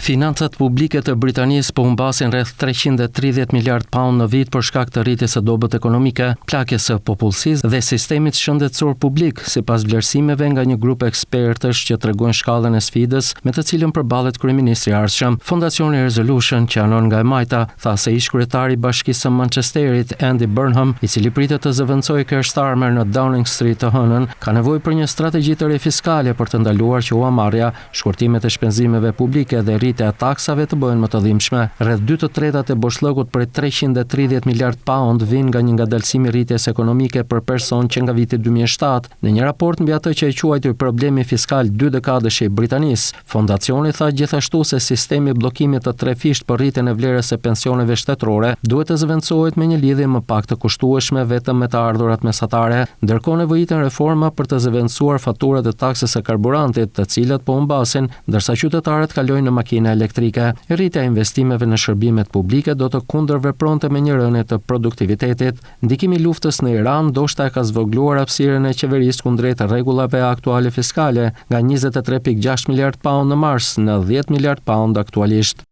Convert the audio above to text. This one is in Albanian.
Financat publike të Britanisë po humbasin rreth 330 miliard pound në vit për shkak të rritjes së dobët ekonomike, plagjes së popullsisë dhe sistemit shëndetësor publik, sipas vlerësimeve nga një grup ekspertësh që tregojnë shkallën e sfidës me të cilën përballet kryeministri i ardhshëm. Fondacioni Resolution, që anon nga e majta, tha se ish kryetari i Bashkisë së Manchesterit, Andy Burnham, i cili pritet të zëvendësojë Keir Starmer në Downing Street të hënën, ka nevojë për një strategji të re fiskale për të ndaluar që huamarrja, shkurtimet e shpenzimeve publike dhe rritja e taksave të bëhen më të dhimbshme. Rreth 2/3 e boshllëkut prej 330 miliard pound vijnë nga një ngadalësim i rritjes ekonomike për person që nga viti 2007, në një raport mbi atë që e quajtur problemi fiskal 2 dekadësh i Britanisë. Fondacioni tha gjithashtu se sistemi i bllokimit të trefisht për rritjen e vlerës së pensioneve shtetërore duhet të zëvendësohet me një lidhje më pak të kushtueshme vetëm me të ardhurat mesatare, ndërkohë nevojiten reforma për të zëvendësuar faturat e taksës së karburantit, të cilat po humbasin, ndërsa qytetarët kalojnë në makina elektrike. Rritja e investimeve në shërbimet publike do të kundërvepronte me një rënje të produktivitetit. Ndikimi i luftës në Iran ndoshta e ka zvogëluar hapësirën e qeverisë kundrejt rregullave aktuale fiskale nga 23.6 miliard pound në mars në 10 miliard pound aktualisht.